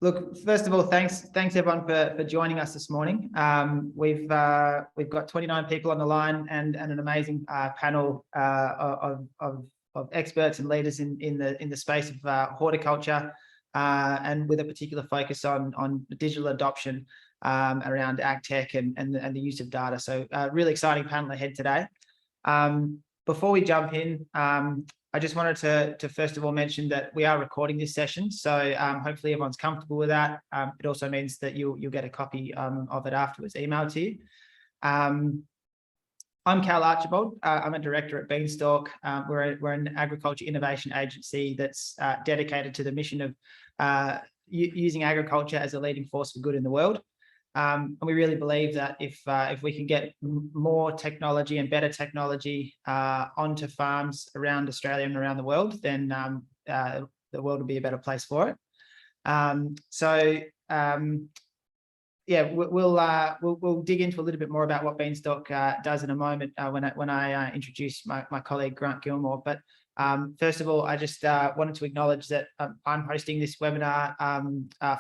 Look, first of all, thanks everyone for joining us this morning. We've got 29 people on the line and an amazing panel of experts and leaders in the space of horticulture, and with a particular focus on digital adoption around agtech and the use of data. So really exciting panel ahead today. Before we jump in, I just wanted to first of all mention that we are recording this session, so hopefully everyone's comfortable with that. It also means that you'll get a copy of it afterwards emailed to you. I'm Cal Archibald. I'm a director at Beanstalk. We're an agriculture innovation agency that's dedicated to the mission of using agriculture as a leading force for good in the world. And we really believe that if we can get more technology and better technology onto farms around Australia and around the world, then the world will be a better place for it. Yeah, we'll dig into a little bit more about what Beanstalk does in a moment when I introduce my colleague Grant Gilmore. But first of all, I just wanted to acknowledge that I'm hosting this webinar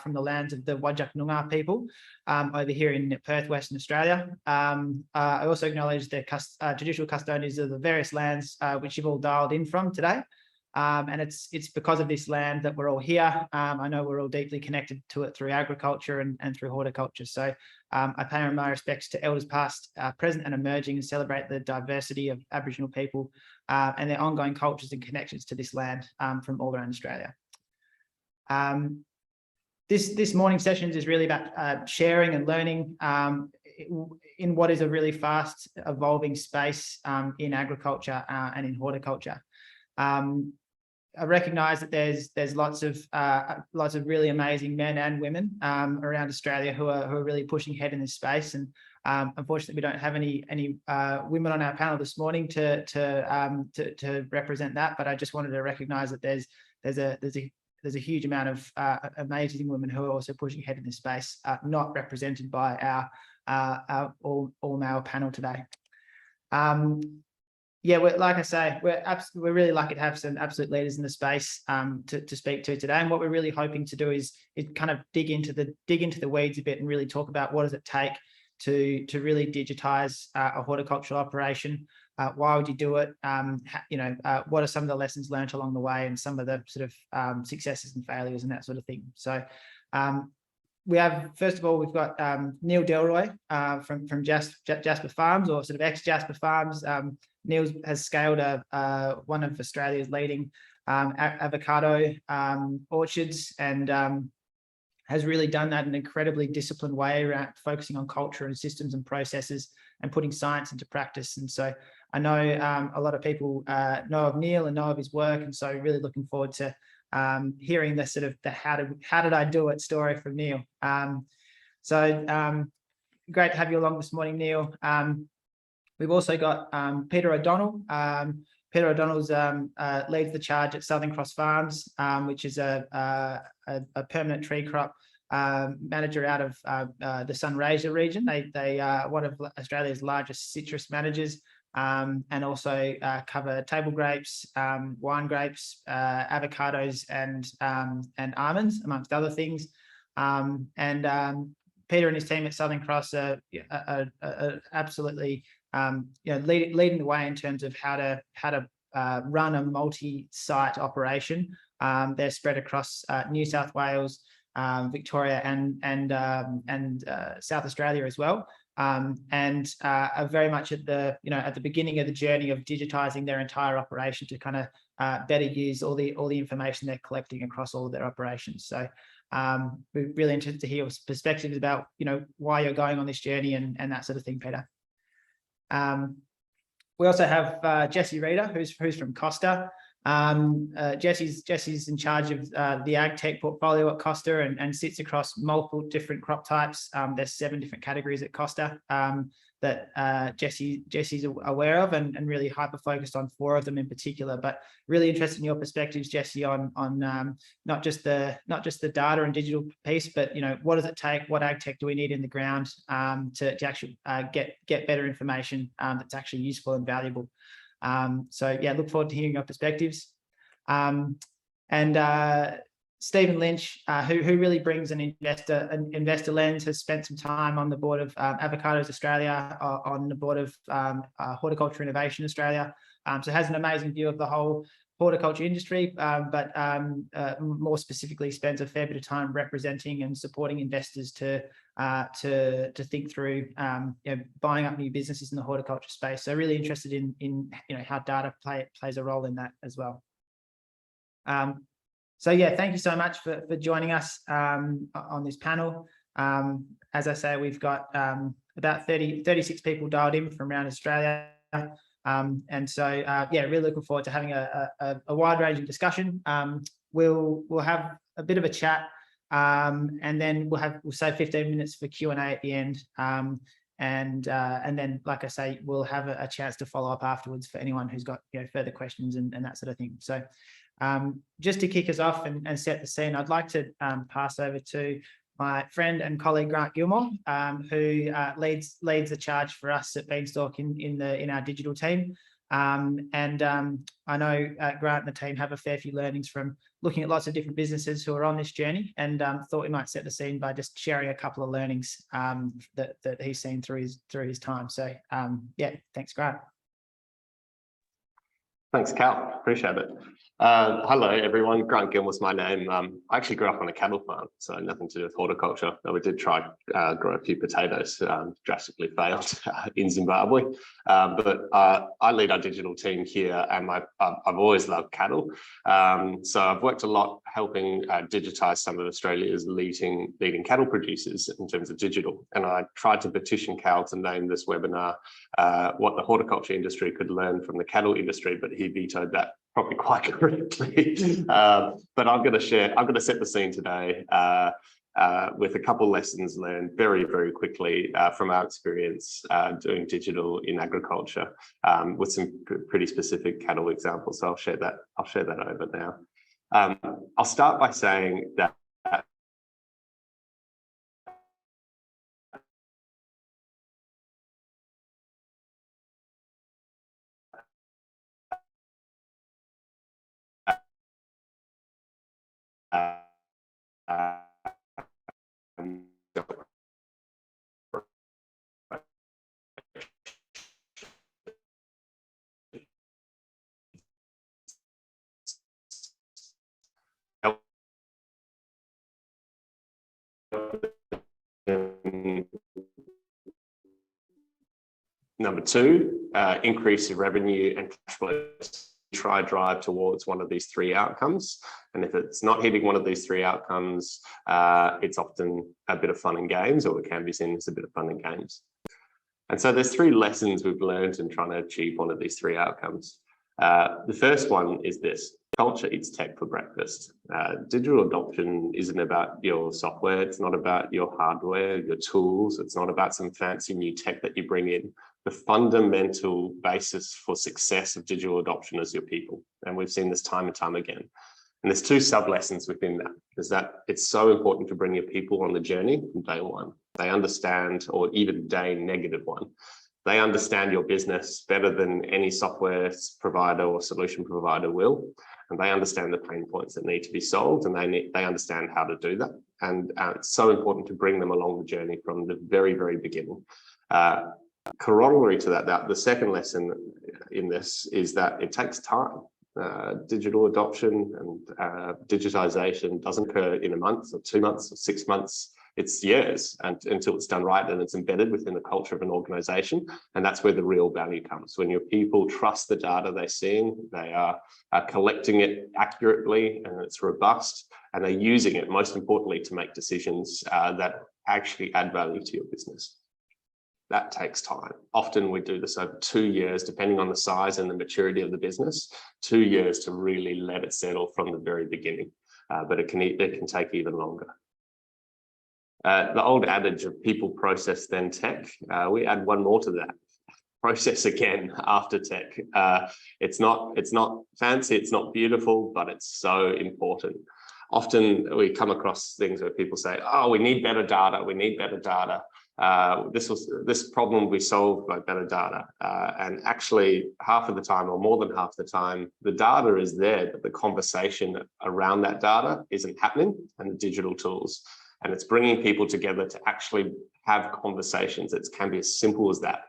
from the lands of the Whadjuk Noongar people over here in Perth, Western Australia. I also acknowledge the traditional custodians of the various lands which you've all dialed in from today. And it's because of this land that we're all here. I know we're all deeply connected to it through agriculture and through horticulture. So I pay my respects to elders past, present and emerging, and celebrate the diversity of Aboriginal people and their ongoing cultures and connections to this land from all around Australia. This morning's sessions is really about sharing and learning in what is a really fast evolving space in agriculture and in horticulture. I recognise that there's lots of really amazing men and women around Australia who are really pushing ahead in this space, and unfortunately we don't have any women on our panel this morning to represent that. But I just wanted to recognise that there's a huge amount of amazing women who are also pushing ahead in this space, not represented by our all male panel today. Yeah, like I say, we're really lucky to have some absolute leaders in the space to speak to today. And what we're really hoping to do is kind of dig into the weeds a bit and really talk about what does it take to really digitize a horticultural operation. Why would you do it? What are some of the lessons learned along the way, and some of the sort of successes and failures and that sort of thing. So we have, first of all, we've got Neil Delroy from Jasper Farms, or sort of ex-Jasper Farms. Neil has scaled one of Australia's leading avocado orchards, and has really done that in an incredibly disciplined way, around focusing on culture and systems and processes and putting science into practice. And so I know a lot of people know of Neil and know of his work, and so really looking forward to hearing the sort of the how did I do it story from Neil. Great to have you along this morning, Neil. We've also got Peter O'Donnell. Peter O'Donnell's leads the charge at Southern Cross Farms, which is a permanent tree crop manager out of the Sunraysia region. They are one of Australia's largest citrus managers, and also cover table grapes, wine grapes, avocados, and almonds, amongst other things. Peter and his team at Southern Cross are absolutely leading the way in terms of how to run a multi-site operation. They're spread across New South Wales, Victoria, and South Australia as well, and are very much at the beginning of the journey of digitizing their entire operation to kind of better use all the information they're collecting across all of their operations. So we're really interested to hear your perspectives about why you're going on this journey and that sort of thing, Peter. We also have Jesse Reeder, who's from Costa. Jesse's in charge of the Agtech portfolio at Costa, and sits across multiple different crop types. There's 7 different categories at Costa that Jesse's aware of, and really hyper focused on 4 of them in particular. But really interested in your perspectives, Jesse, on not just the data and digital piece, but what does it take? What ag tech do we need in the ground to actually get better information that's actually useful and valuable? So yeah, look forward to hearing your perspectives. Stephen Lynch, who really brings an investor lens, has spent some time on the board of Avocados Australia, on the board of Horticulture Innovation Australia. So has an amazing view of the whole horticulture industry, but more specifically spends a fair bit of time representing and supporting investors to think through buying up new businesses in the horticulture space. So really interested in how data plays a role in that as well. So yeah, thank you so much for joining us on this panel. As I say, we've got about 36 people dialed in from around Australia. And so, yeah, really looking forward to having a wide-ranging discussion. We'll have a bit of a chat, and then we'll save 15 minutes for Q&A at the end. And then, like I say, we'll have a chance to follow up afterwards for anyone who's got further questions and that sort of thing. So just to kick us off and set the scene, I'd like to pass over to my friend and colleague Grant Gilmore, who leads the charge for us at Beanstalk in our digital team. I know Grant and the team have a fair few learnings from looking at lots of different businesses who are on this journey, and thought we might set the scene by just sharing a couple of learnings that he's seen through his time. So yeah, thanks, Grant. Thanks, Cal. Appreciate it. Hello, everyone. Grant Gilmore's my name. I actually grew up on a cattle farm, so nothing to do with horticulture. We did try grow a few potatoes, drastically failed in Zimbabwe. But I lead our digital team here, and I've always loved cattle. So I've worked a lot helping digitise some of Australia's leading cattle producers in terms of digital. And I tried to petition Cal to name this webinar what the horticulture industry could learn from the cattle industry, but he vetoed that probably quite correctly. But I'm going to set the scene today with a couple lessons learned very, very quickly from our experience doing digital in agriculture, with some pretty specific cattle examples. So I'll share that over now. I'll start by saying that number two, increase in revenue and cash flow. Try drive towards one of these three outcomes. And if it's not hitting one of these three outcomes, it's often a bit of fun and games, or it can be seen as a bit of fun and games. And so there's three lessons we've learned in trying to achieve one of these three outcomes. The first one is this: culture eats tech for breakfast. Digital adoption isn't about your software. It's not about your hardware, your tools. It's not about some fancy new tech that you bring in. The fundamental basis for success of digital adoption is your people. And we've seen this time and time again. And there's two sub-lessons within that, is that it's so important to bring your people on the journey from day one. They understand, or even day -1, they understand your business better than any software provider or solution provider will. And they understand the pain points that need to be solved, and they understand how to do that. And it's so important to bring them along the journey from the very, very beginning. Corollary to that, the second lesson in this is that it takes time. Digital adoption and digitization doesn't occur in a month or 2 months or 6 months. It's years until it's done right and it's embedded within the culture of an organization. And that's where the real value comes. When your people trust the data they're seeing, they are collecting it accurately and it's robust, and they're using it, most importantly, to make decisions that actually add value to your business. That takes time. Often we do this over 2 years, depending on the size and the maturity of the business, 2 years to really let it settle from the very beginning. But it can take even longer. The old adage of people, process, then tech, we add one more to that: process again after tech. It's not fancy, it's not beautiful, but it's so important. often we come across things where people say, oh, we need better data, we need better data. This problem will be solved by better data. And actually, half of the time, or more than half the time, the data is there, but the conversation around that data isn't happening, and the digital tools. And it's bringing people together to actually have conversations. It can be as simple as that.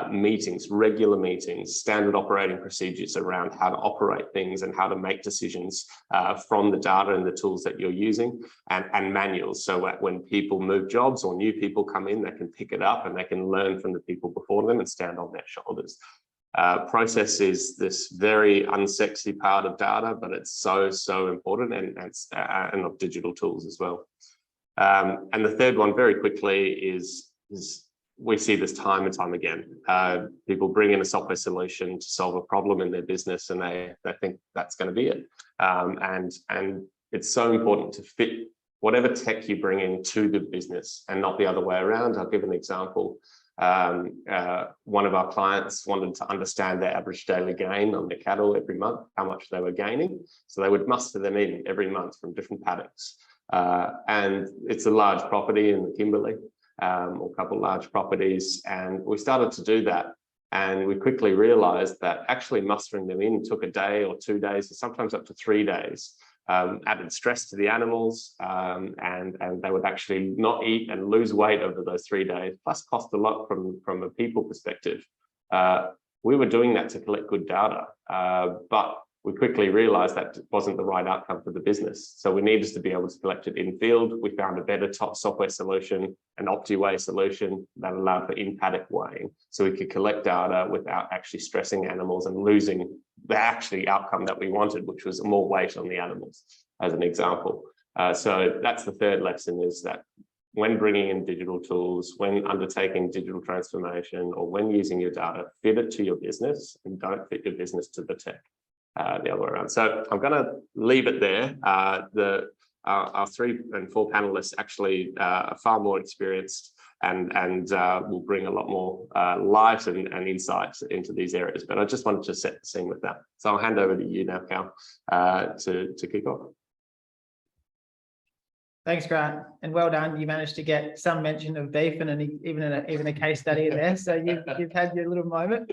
Meetings, regular meetings, standard operating procedures around how to operate things and how to make decisions from the data and the tools that you're using, and manuals. So that when people move jobs or new people come in, they can pick it up and they can learn from the people before them and stand on their shoulders. Process is this very unsexy part of data, but it's so important, and of digital tools as well. And the third one, very quickly, is we see this time and time again. People bring in a software solution to solve a problem in their business, and they think that's going to be it. And it's so important to fit whatever tech you bring into the business and not the other way around. I'll give an example. One of our clients wanted to understand their average daily gain on their cattle every month, how much they were gaining. So they would muster them in every month from different paddocks. And it's a large property in the Kimberley. Or a couple of large properties, and we started to do that, and we quickly realized that actually mustering them in took a day or 2 days, or sometimes up to 3 days. Added stress to the animals, and they would actually not eat and lose weight over those 3 days, plus cost a lot from a people perspective. We were doing that to collect good data, but we quickly realized that wasn't the right outcome for the business. So we needed to be able to collect it in field. We found a better top software solution, an OptiWeigh solution that allowed for in-paddock weighing. So we could collect data without actually stressing animals and losing the actually outcome that we wanted, which was more weight on the animals, as an example. So that's the third lesson, is that when bringing in digital tools, when undertaking digital transformation, or when using your data, fit it to your business and don't fit your business to the tech. The other way around. So I'm going to leave it there. Our 3 and 4 panelists actually are far more experienced and will bring a lot more light and insight into these areas. But I just wanted to set the scene with that. So I'll hand over to you now, Cal, to kick off. Thanks, Grant, and well done. You managed to get some mention of beef and even a case study in there. So you've had your little moment.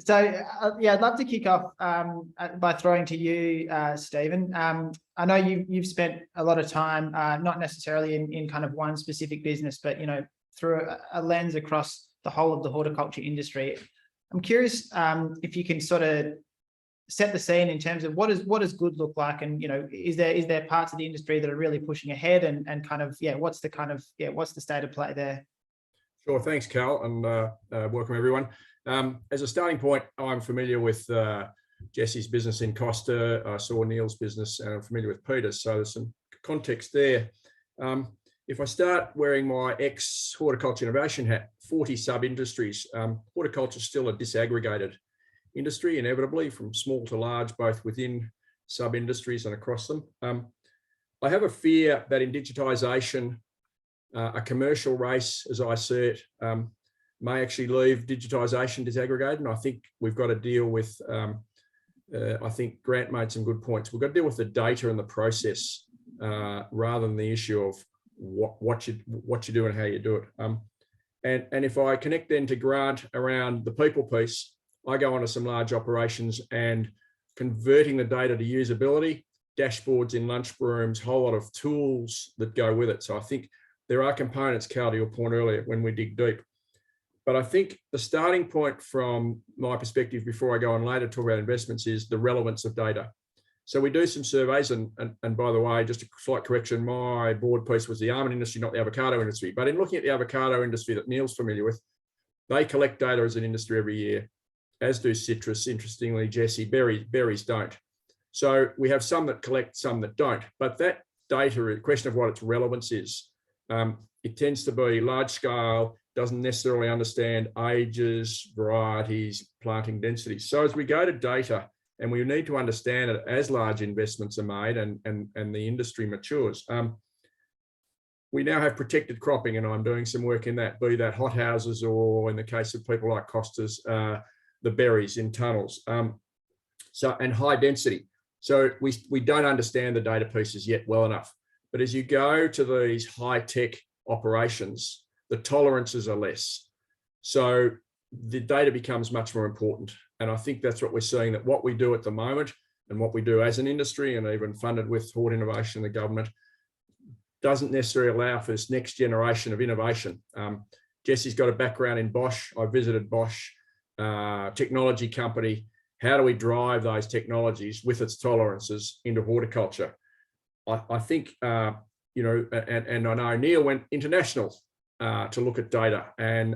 Yeah, I'd love to kick off by throwing to you, Stephen. I know you've spent a lot of time, not necessarily in kind of one specific business, but through a lens across the whole of the horticulture industry. I'm curious if you can sort of set the scene in terms of what does good look like, and is there parts of the industry that are really pushing ahead, and kind of what's the state of play there? Sure, thanks, Cal, and welcome everyone. As a starting point, I'm familiar with Jesse's business in Costa. I saw Neil's business, and I'm familiar with Peter's, so there's some context there. If I start wearing my ex-horticulture innovation hat, 40 sub-industries. Horticulture is still a disaggregated industry, inevitably, from small to large, both within sub-industries and across them. I have a fear that in digitisation, a commercial race, as I see it, may actually leave digitisation disaggregated. And I think we've got to deal with, I think Grant made some good points. We've got to deal with the data and the process rather than the issue of what you do and how you do it. And if I connect then to Grant around the people piece, I go onto some large operations and converting the data to usability, dashboards in lunchrooms, whole lot of tools that go with it. So I think there are components, Cal, to your point earlier, when we dig deep. But I think the starting point from my perspective, before I go on later to talk about investments, is the relevance of data. So we do some surveys, and by the way, just a slight correction, my board piece was the almond industry, not the avocado industry. But in looking at the avocado industry that Neil's familiar with, they collect data as an industry every year, as do citrus. Interestingly, Jesse, berries don't. So we have some that collect, some that don't. But that data, a question of what its relevance is, it tends to be large scale, doesn't necessarily understand ages, varieties, planting densities. So as we go to data, and we need to understand it as large investments are made and the industry matures. We now have protected cropping, and I'm doing some work in that, be that hothouses or, in the case of people like Costas, the berries in tunnels. And high density. So we don't understand the data pieces yet well enough. But as you go to these high-tech operations, the tolerances are less. So the data becomes much more important. And I think that's what we're seeing, that what we do at the moment and what we do as an industry, and even funded with Hort Innovation, the government, doesn't necessarily allow for this next generation of innovation. Jesse's got a background in Bosch. I visited Bosch, technology company. How do we drive those technologies with its tolerances into horticulture? I think, you know, and I know Neil went international to look at data, and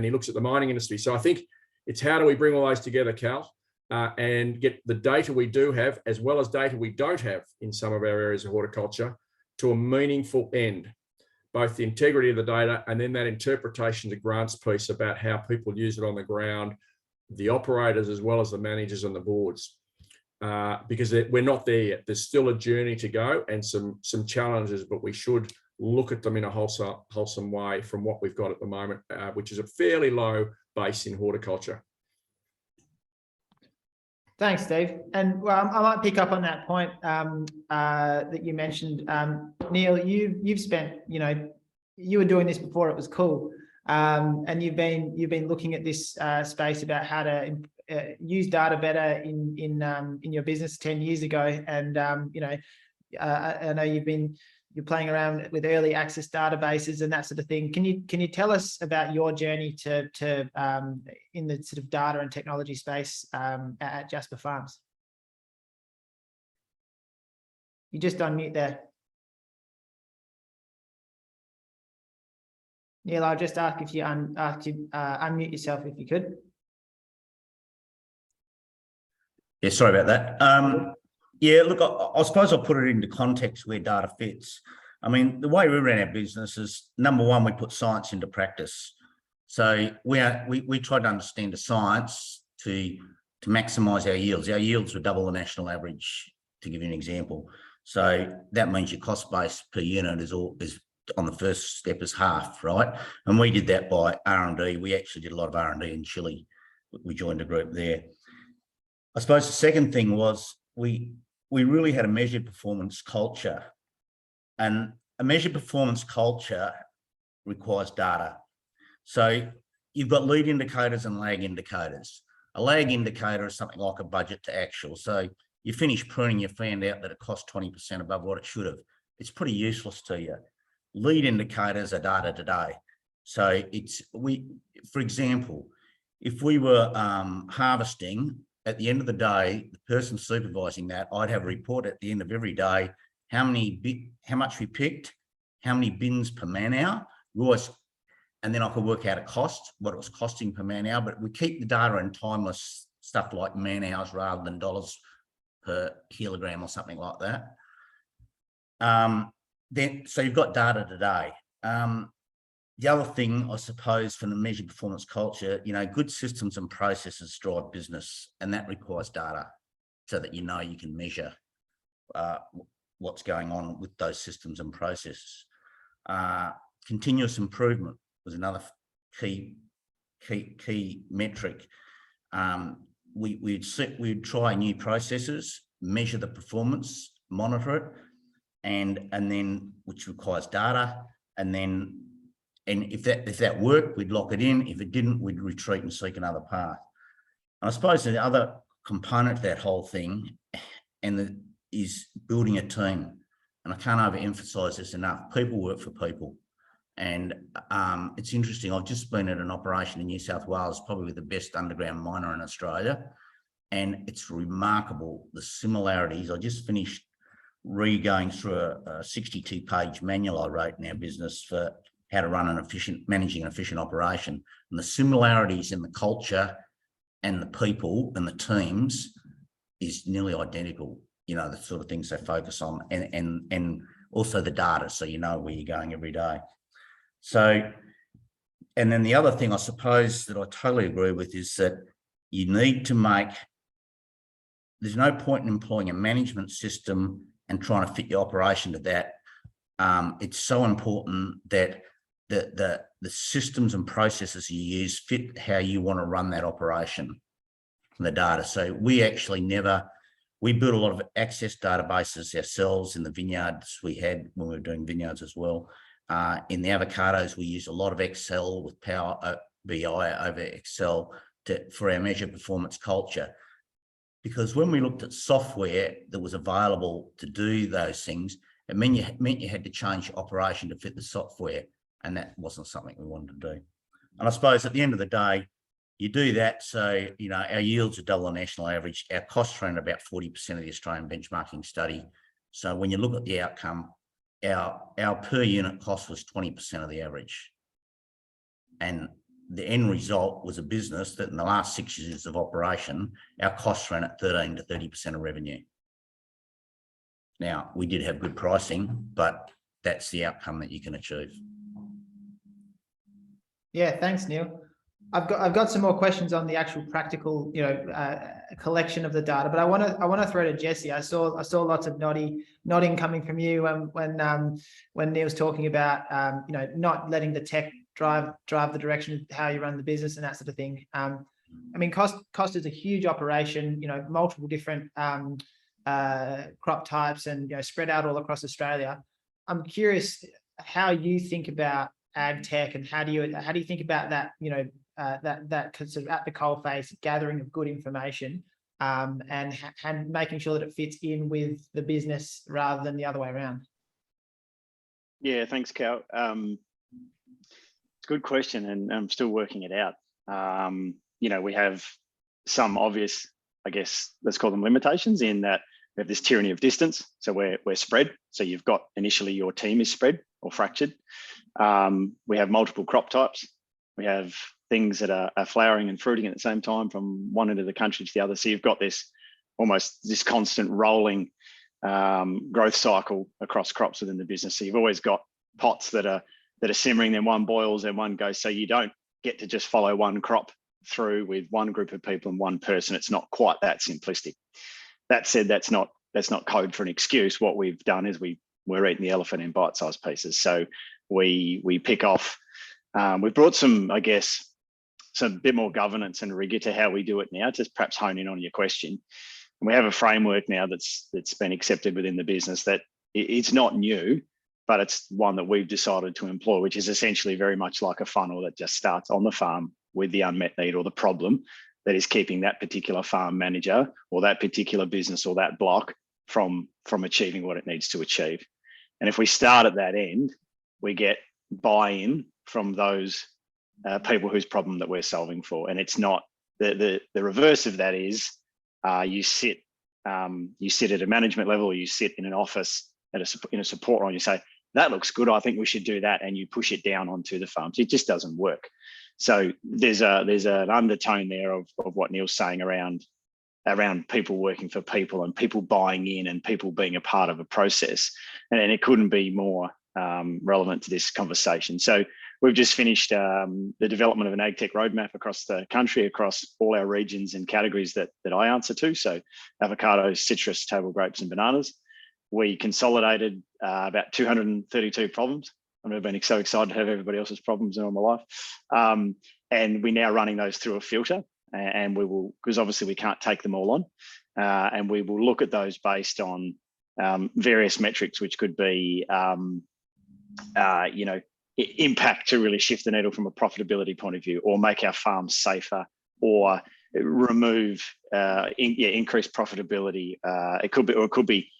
he looks at the mining industry. So I think it's how do we bring all those together, Cal, and get the data we do have, as well as data we don't have in some of our areas of horticulture, to a meaningful end, both the integrity of the data and then that interpretation to grants piece about how people use it on the ground, the operators as well as the managers and the boards, because we're not there yet. There's still a journey to go and some challenges, but we should look at them in a wholesome way from what we've got at the moment, which is a fairly low base in horticulture. Thanks, Steve. And well, I might pick up on that point that you mentioned. Neil, you've spent, you know, you were doing this before it was cool, and you've been looking at this space about how to use data better in your business 10 years ago. And you know, I know you're playing around with early access databases and that sort of thing. Can you tell us about your journey to in the sort of data and technology space at Jasper Farms? You just unmute there. Neil, I'll just ask if you unmute yourself if you could. Yeah, sorry about that. Yeah, look, I suppose I'll put it into context where data fits. I mean, the way we ran our business is, number one, we put science into practice. So we tried to understand the science to maximise our yields. Our yields were double the national average, to give you an example. So that means your cost base per unit is on the first step is half, right? And we did that by R&D. We actually did a lot of R&D in Chile. We joined a group there. I suppose the second thing was we really had a measured performance culture, and a measured performance culture requires data. So you've got lead indicators and lag indicators. A lag indicator is something like a budget to actual. So you finish pruning, you found out that it cost 20% above what it should have. It's pretty useless to you. Lead indicators are data today. So for example, if we were harvesting, at the end of the day, the person supervising that, I'd have a report at the end of every day, how much we picked, how many bins per man hour, and then I could work out a cost, what it was costing per man hour. But we keep the data in timeless stuff like man hours rather than dollars per kilogram or something like that. So you've got data today. The other thing, I suppose, from the measured performance culture, you know, good systems and processes drive business, and that requires data so that you know you can measure what's going on with those systems and processes. Continuous improvement was another key metric. We'd try new processes, measure the performance, monitor it, and then which requires data, and if that worked, we'd lock it in. If it didn't, we'd retreat and seek another path. And I suppose the other component to that whole thing is building a team. And I can't overemphasize this enough. People work for people. And it's interesting. I've just been at an operation in New South Wales, probably the best underground miner in Australia. And it's remarkable, the similarities. I just finished going through a 62-page manual I wrote in our business for how to run managing an efficient operation. And the similarities in the culture and the people and the teams is nearly identical, you know, the sort of things they focus on, and also the data, so you know where you're going every day. So, and then the other thing I suppose that I totally agree with is that you need to there's no point in employing a management system and trying to fit your operation to that. It's so important that the systems and processes you use fit how you want to run that operation from the data. So we actually never We built a lot of access databases ourselves in the vineyards we had when we were doing vineyards as well. In the avocados, we used a lot of Excel with Power BI over Excel for our measure performance culture. Because when we looked at software that was available to do those things, it meant you had to change your operation to fit the software, and that wasn't something we wanted to do. And I suppose at the end of the day, you do that, so our yields are double the national average. Our costs are around about 40% of the Australian benchmarking study. So when you look at the outcome, our per unit cost was 20% of the average. And the end result was a business that in the last 6 years of operation, our costs ran at 13 to 30% of revenue. Now, we did have good pricing, but that's the outcome that you can achieve. Yeah, thanks, Neil. I've got some more questions on the actual practical, collection of the data, but I want to throw to Jesse. I saw lots of nodding coming from you when Neil's talking about not letting the tech drive the direction of how you run the business and that sort of thing. I mean, cost is a huge operation. Multiple different crop types and spread out all across Australia. I'm curious how you think about ag tech, and how do you think about that? That sort of at the coalface gathering of good information, and making sure that it fits in with the business rather than the other way around. Yeah, thanks, Cal. It's a good question, and I'm still working it out. We have some obvious, I guess, let's call them limitations, in that we have this tyranny of distance. So we're spread. So you've got initially your team is spread or fractured. We have multiple crop types. We have things that are flowering and fruiting at the same time from one end of the country to the other. So you've got this constant rolling growth cycle across crops within the business. So you've always got pots that are simmering, then one boils and one goes. So you don't get to just follow one crop through with one group of people and one person. It's not quite that simplistic. That said, that's not code for an excuse. What we've done is we're eating the elephant in bite-sized pieces. So we pick off. We've brought some bit more governance and rigor to how we do it now, to perhaps hone in on your question. And we have a framework now that's been accepted within the business that it's not new, but it's one that we've decided to employ, which is essentially very much like a funnel that just starts on the farm with the unmet need or the problem that is keeping that particular farm manager or that particular business or that block from achieving what it needs to achieve. And if we start at that end, we get buy-in from those people whose problem that we're solving for. And it's not the reverse of that is you sit at a management level, or you sit in an office in a support role, and you say, that looks good, I think we should do that, and you push it down onto the farms. It just doesn't work. So there's an undertone there of what Neil's saying around people working for people and people buying in and people being a part of a process. And it couldn't be more relevant to this conversation. So we've just finished the development of an ag tech roadmap across the country, across all our regions and categories that I answer to. So avocados, citrus, table grapes, and bananas. We consolidated about 232 problems. I've never been so excited to have everybody else's problems in all my life. And we're now running those through a filter, and we will, because obviously we can't take them all on, and we will look at those based on various metrics, which could be, impact to really shift the needle from a profitability point of view, or make our farms safer, or remove, increase profitability. It could be.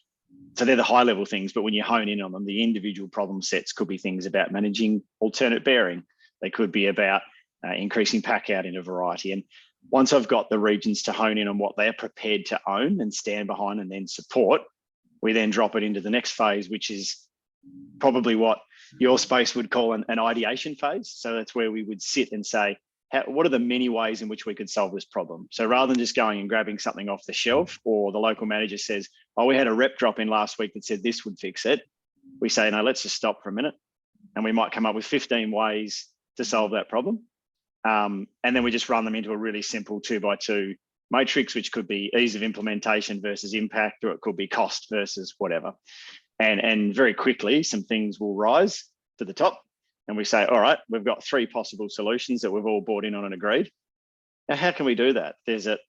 So they're the high level things, but when you hone in on them, the individual problem sets could be things about managing alternate bearing. They could be about increasing pack out in a variety. And once I've got the regions to hone in on what they're prepared to own and stand behind and then support, we then drop it into the next phase, which is probably what your space would call an ideation phase. So that's where we would sit and say, what are the many ways in which we could solve this problem? So rather than just going and grabbing something off the shelf, or the local manager says, oh, we had a rep drop in last week that said this would fix it, we say, no, let's just stop for a minute. And we might come up with 15 ways to solve that problem. And then we just run them into a really simple 2x2 matrix, which could be ease of implementation versus impact, or it could be cost versus whatever. And very quickly, some things will rise to the top. And we say, all right, we've got 3 possible solutions that we've all bought in on and agreed. Now, how can we do that? Is that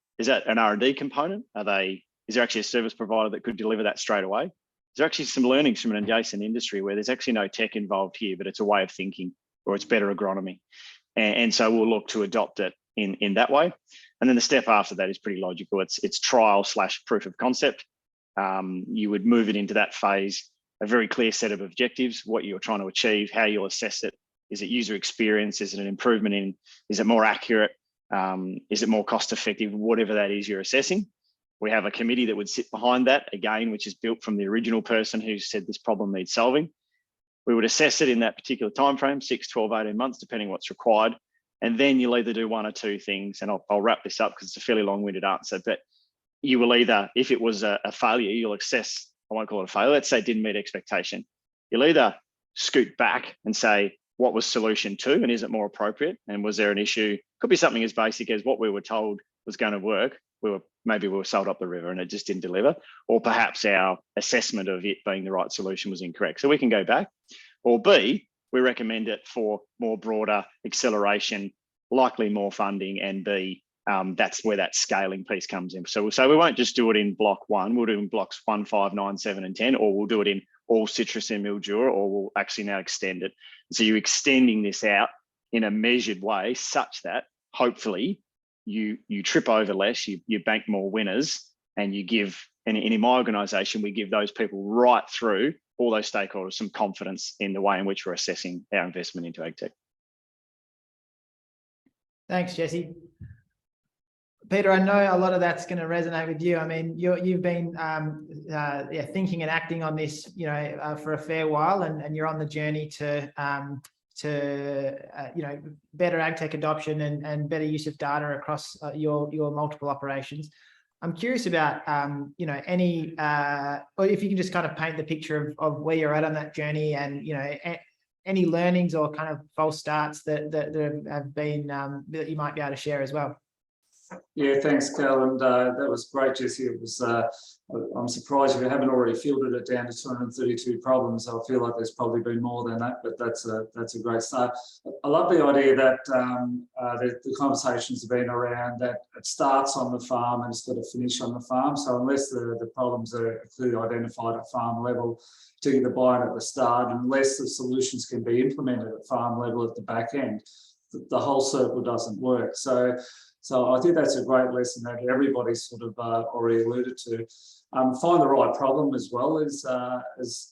an R&D component? Are they Is there actually a service provider that could deliver that straight away? Is there actually some learnings from an adjacent industry where there's actually no tech involved here, but it's a way of thinking, or it's better agronomy? And so we'll look to adopt it in that way. And then the step after that is pretty logical. It's trial / proof of concept. You would move it into that phase, a very clear set of objectives, what you're trying to achieve, how you'll assess it. Is it user experience? Is it an improvement in, is it more accurate? Is it more cost effective? Whatever that is you're assessing. We have a committee that would sit behind that, again, which is built from the original person who said this problem needs solving. We would assess it in that particular timeframe, 6, 12, 18 months, depending what's required. And then you'll either do one or two things, and I'll wrap this up because it's a fairly long-winded answer, but you will either, if it was a failure, you'll assess, I won't call it a failure, let's say it didn't meet expectation. You'll either scoot back and say, what was solution 2 and is it more appropriate? And was there an issue? Could be something as basic as what we were told was going to work. Maybe we were sold up the river and it just didn't deliver, or perhaps our assessment of it being the right solution was incorrect. So we can go back. Or B, we recommend it for more broader acceleration, likely more funding, and B, that's where that scaling piece comes in. So we won't just do it in block 1, we'll do it in blocks 1, 5, 9, 7, and 10, or we'll do it in all citrus and mildura, or we'll actually now extend it. So you're extending this out in a measured way such that hopefully you trip over less, you bank more winners, and you give, and in my organisation, we give those people right through, all those stakeholders, some confidence in the way in which we're assessing our investment into agtech. Thanks, Jesse. Peter, I know a lot of that's going to resonate with you. I mean, you've been thinking and acting on this, for a fair while, and you're on the journey to better agtech adoption and better use of data across your multiple operations. I'm curious about any, or if you can just kind of paint the picture of where you're at on that journey, and any learnings or kind of false starts that have been that you might be able to share as well. Yeah, thanks, Cal, and that was great, Jesse. It was. I'm surprised if you haven't already filtered it down to 232 problems. I feel like there's probably been more than that, but that's a great start. I love the idea that the conversations have been around that it starts on the farm and it's got to finish on the farm. So unless the problems are clearly identified at farm level, particularly the buy-in at the start, unless the solutions can be implemented at farm level at the back end, the whole circle doesn't work. So I think that's a great lesson that everybody's sort of already alluded to. Find the right problem as well as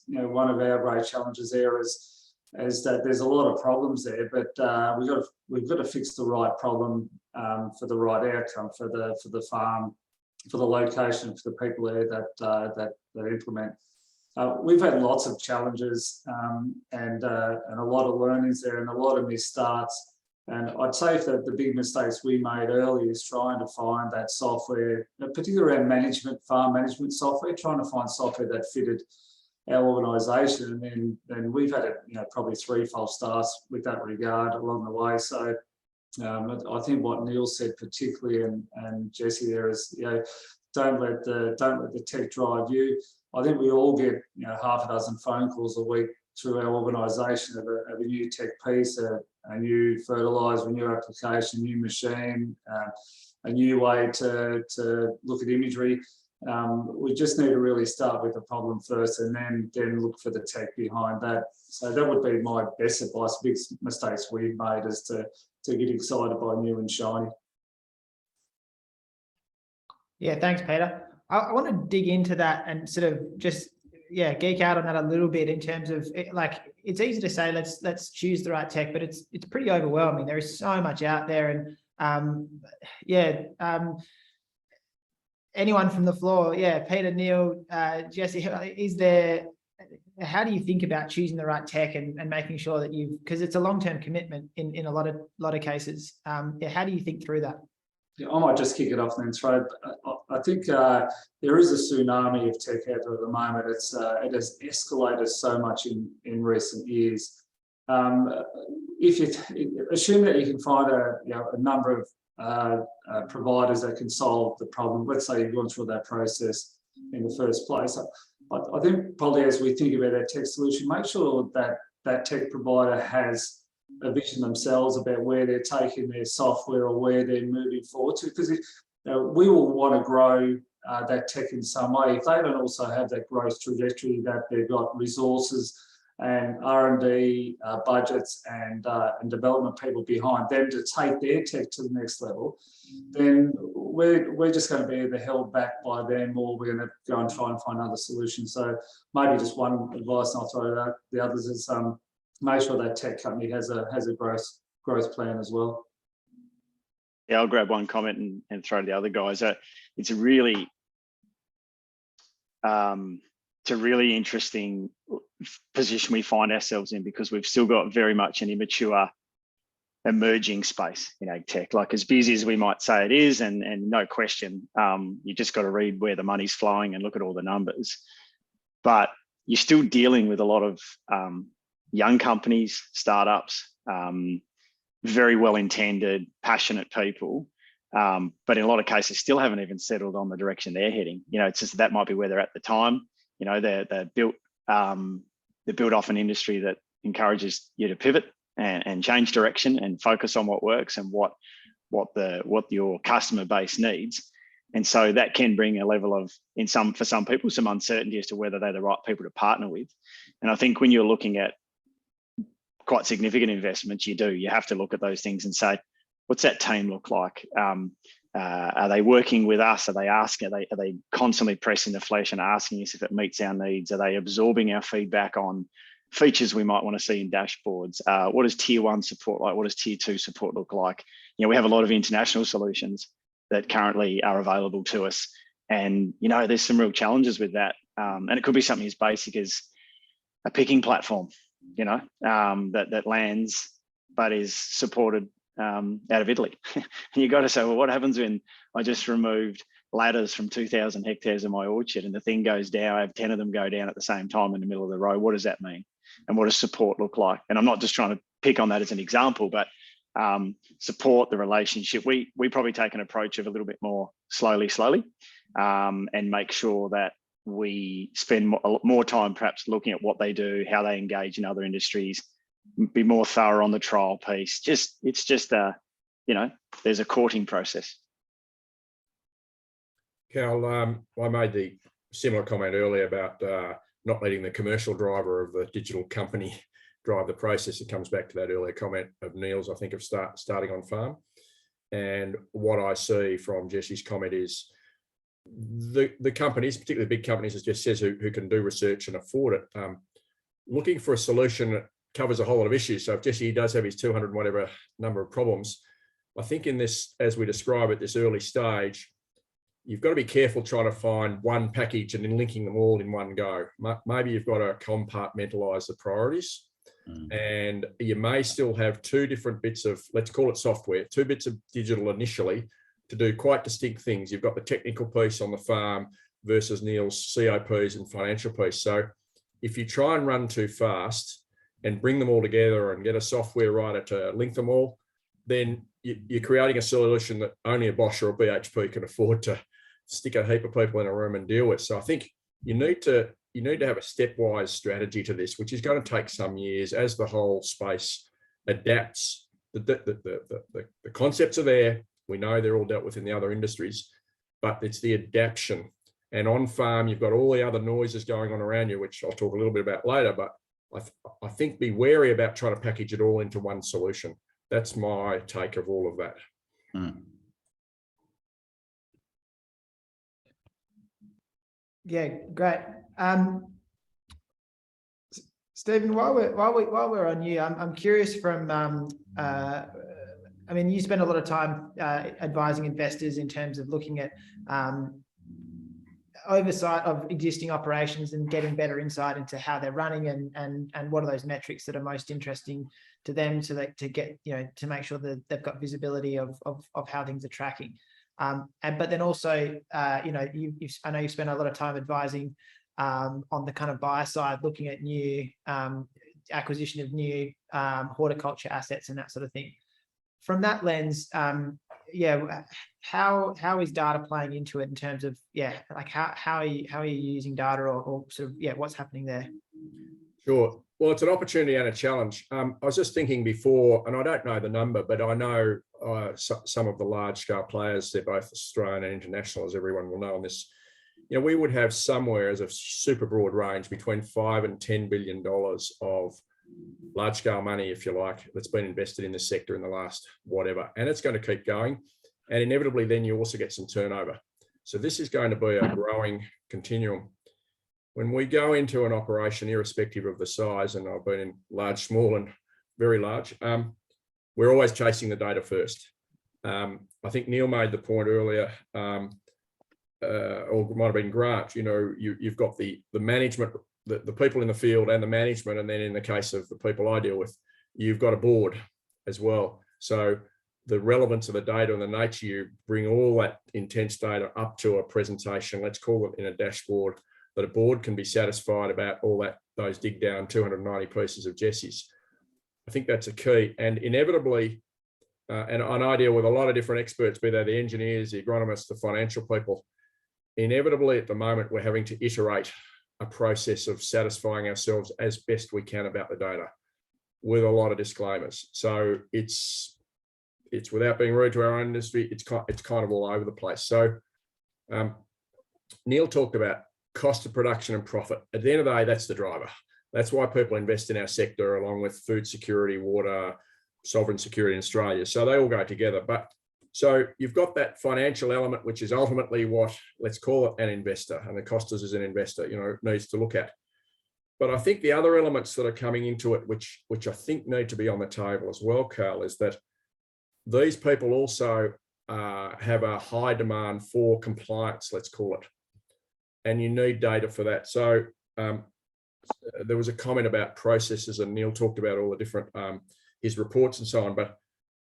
one of our great challenges there is that there's a lot of problems there, but we've got to fix the right problem for the right outcome for the farm, for the location, for the people there that implement. We've had lots of challenges and a lot of learnings there and a lot of missed starts. And I'd say that the big mistakes we made early is trying to find that software, particularly around farm management software, trying to find software that fitted our organisation. And then we've had probably 3 false starts with that regard along the way. So I think what Neil said particularly, and Jesse there, is don't let the tech drive you. I think we all get half a dozen phone calls a week through our organisation of a new tech piece, a new fertiliser, a new application, new machine, a new way to look at imagery. We just need to really start with the problem first and then look for the tech behind that. So that would be my best advice. Big mistakes we've made is to get excited by new and shiny. Yeah, thanks, Peter. I want to dig into that and sort of just geek out on that a little bit in terms of it's easy to say let's choose the right tech, but it's pretty overwhelming. There is so much out there, and anyone from the floor, Peter, Neil, Jesse, how do you think about choosing the right tech and making sure that because it's a long-term commitment in a lot of cases. How do you think through that? Yeah, I might just kick it off and then throw. I think there is a tsunami of tech out there at the moment. It has escalated so much in recent years. If you assume that you can find a number of providers that can solve the problem, let's say you've gone through that process in the first place. I think probably as we think about our tech solution, make sure that that tech provider has a vision themselves about where they're taking their software or where they're moving forward to, because we will want to grow that tech in some way, if they don't also have that growth trajectory, that they've got resources and R&D budgets and development people behind them to take their tech to the next level, then we're just going to be either held back by them, or we're going to go and try and find other solutions. So maybe just one advice, and I'll throw it out. The others is make sure that tech company has a growth plan as well. Yeah, I'll grab one comment and throw to the other guys. It's a really interesting position we find ourselves in, because we've still got very much an immature, emerging space in ag tech. Like, as busy as we might say it is, and no question, you just got to read where the money's flowing and look at all the numbers. But you're still dealing with a lot of young companies, startups, very well-intended, passionate people, but in a lot of cases still haven't even settled on the direction they're heading. You know, it's just that might be where they're at the time. You know, they're built off an industry that encourages you to pivot and change direction and focus on what works and what your customer base needs. And so that can bring a level of, for some people, some uncertainty as to whether they're the right people to partner with. And I think when you're looking at quite significant investments, you have to look at those things and say, what's that team look like? Are they working with us? Are they constantly pressing the flesh and asking us if it meets our needs? Are they absorbing our feedback on features we might want to see in dashboards? What does tier 1 support like? What does tier 2 support look like? You know, we have a lot of international solutions that currently are available to us, and you know, there's some real challenges with that. And it could be something as basic as a picking platform, you know, that lands but is supported out of Italy. And you got to say, well, what happens when I just removed ladders from 2,000 hectares of my orchard and the thing goes down? I have 10 of them go down at the same time in the middle of the road. What does that mean? And what does support look like? And I'm not just trying to pick on that as an example, but support the relationship. We probably take an approach of a little bit more slowly, and make sure that we spend more time perhaps looking at what they do, how they engage in other industries, be more thorough on the trial piece. It's just you know, there's a courting process. Cal, I made the similar comment earlier about not letting the commercial driver of the digital company drive the process. It comes back to that earlier comment of Neil's, I think, of starting on farm. And what I see from Jesse's comment is the companies, particularly big companies, as Jess says, who can do research and afford it, looking for a solution that covers a whole lot of issues. So if Jesse does have his 200 and whatever number of problems, I think in this, as we describe at this early stage, you've got to be careful trying to find one package and then linking them all in one go. Maybe you've got to compartmentalize the priorities, and you may still have two different bits of, let's call it software, two bits of digital initially to do quite distinct things. You've got the technical piece on the farm versus Neil's COPs and financial piece. So if you try and run too fast and bring them all together and get a software writer to link them all, then you're creating a solution that only a Bosch or a BHP can afford to stick a heap of people in a room and deal with. So I think you need to have a stepwise strategy to this, which is going to take some years as the whole space adapts. The concepts are there. We know they're all dealt with in the other industries, but it's the adaptation. And on farm, you've got all the other noises going on around you, which I'll talk a little bit about later, but I think be wary about trying to package it all into one solution. That's my take of all of that. Yeah, great. Stephen, while we're on you, I'm curious from. I mean, you spend a lot of time advising investors in terms of looking at oversight of existing operations and getting better insight into how they're running and what are those metrics that are most interesting to them, so that to get, you know, to make sure that they've got visibility of how things are tracking. But then also, you know, I know you spend a lot of time advising on the kind of buyer side, looking at new acquisition of new horticulture assets and that sort of thing. From that lens, yeah, how is data playing into it in terms of, yeah, like how are you using data or sort of, yeah, what's happening there? Sure. Well, it's an opportunity and a challenge. I was just thinking before, and I don't know the number, but I know some of the large scale players, they're both Australian and international, as everyone will know on this we would have somewhere as a super broad range between $5 and $10 billion of large scale money, if you like, that's been invested in this sector in the last whatever, and it's going to keep going. And inevitably then you also get some turnover. So this is going to be a growing continuum. When we go into an operation, irrespective of the size, and I've been in large, small and very large, we're always chasing the data first. I think Neil made the point earlier, or it might have been Grant, you've got the management, the people in the field and the management, and then in the case of the people I deal with, you've got a board as well. So the relevance of the data and the nature, you bring all that intense data up to a presentation, let's call it in a dashboard, that a board can be satisfied about all that, those dig down 290 pieces of Jesse's. I think that's a key. And inevitably, and I deal with a lot of different experts, be they the engineers, the agronomists, the financial people. Inevitably, at the moment, we're having to iterate a process of satisfying ourselves as best we can about the data, with a lot of disclaimers. So it's without being rude to our own industry, it's kind of all over the place. So Neil talked about cost of production and profit. At the end of the day, that's the driver. That's why people invest in our sector, along with food security, water, sovereign security in Australia. So they all go together. But so you've got that financial element, which is ultimately what, let's call it, an investor, and the cost as an investor, needs to look at. But I think the other elements that are coming into it, which I think need to be on the table as well, Carl, is that these people also have a high demand for compliance, let's call it, and you need data for that. So there was a comment about processes, and Neil talked about all the different his reports and so on, but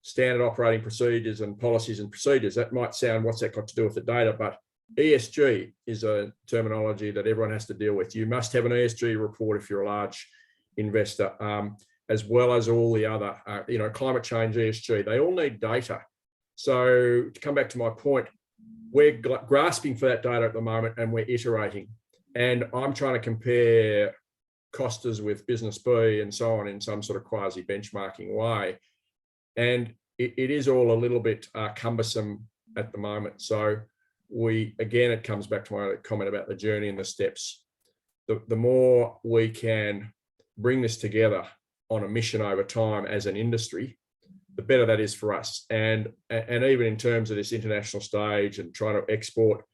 standard operating procedures and policies and procedures, that might sound, what's that got to do with the data? But ESG is a terminology that everyone has to deal with. You must have an ESG report if you're a large investor, as well as all the other, climate change, ESG, they all need data. So to come back to my point, we're grasping for that data at the moment, and we're iterating. And I'm trying to compare costas with business B and so on in some sort of quasi benchmarking way. And it is all a little bit cumbersome at the moment. So again, it comes back to my comment about the journey and the steps. The more we can bring this together on a mission over time as an industry, the better that is for us. And even in terms of this international stage and trying to export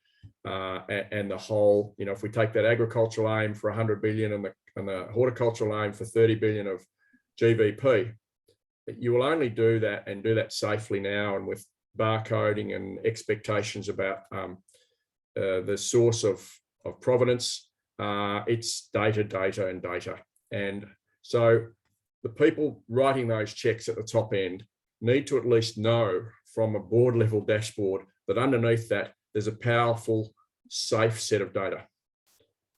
and the whole, if we take that agricultural aim for 100 billion and the horticultural aim for 30 billion of GVP, you will only do that and do that safely now, and with barcoding and expectations about the source of provenance. It's data. And so the people writing those checks at the top end need to at least know from a board level dashboard that underneath that there's a powerful, safe set of data.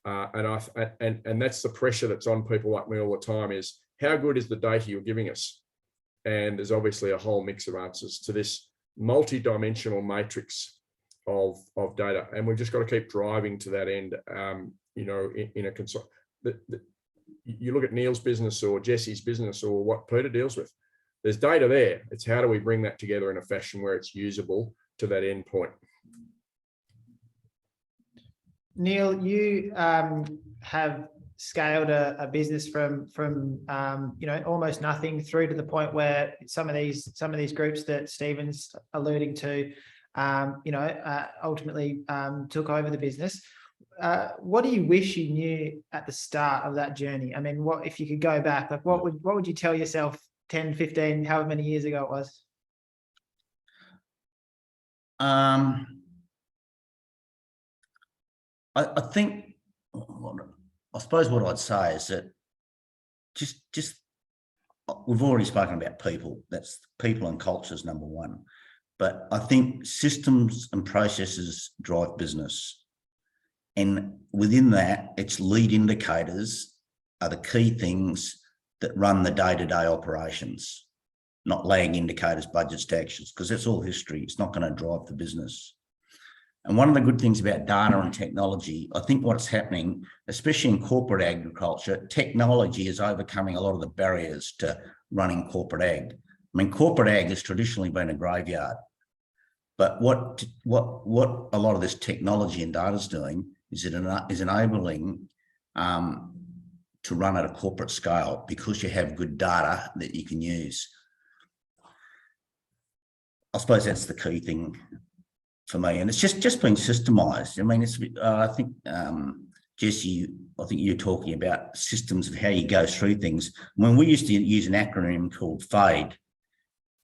And that's the pressure that's on people like me all the time, is how good is the data you're giving us? And there's obviously a whole mix of answers to this multi-dimensional matrix of data. And we've just got to keep driving to that end, in a consult. You look at Neil's business or Jesse's business or what Peter deals with, there's data there. It's how do we bring that together in a fashion where it's usable to that end point. Neil, you have scaled a business from almost nothing through to the point where some of these groups that Stephen's alluding to, ultimately took over the business. What do you wish you knew at the start of that journey? I mean, what if you could go back? Like, what would you tell yourself 10, 15, however many years ago it was? I think, I suppose what I'd say is that just we've already spoken about people. That's people and culture is number one. But I think systems and processes drive business. And within that, its lead indicators are the key things that run the day-to-day operations, not lag indicators, budgets to actions, because that's all history. It's not going to drive the business. And one of the good things about data and technology, I think what's happening, especially in corporate agriculture, technology is overcoming a lot of the barriers to running corporate ag. I mean, corporate ag has traditionally been a graveyard, but what a lot of this technology and data is doing is enabling to run at a corporate scale because you have good data that you can use. I suppose that's the key thing for me, and it's just been systemized. I mean, it's I think Jesse, I think you're talking about systems of how you go through things. When we used to use an acronym called FADE,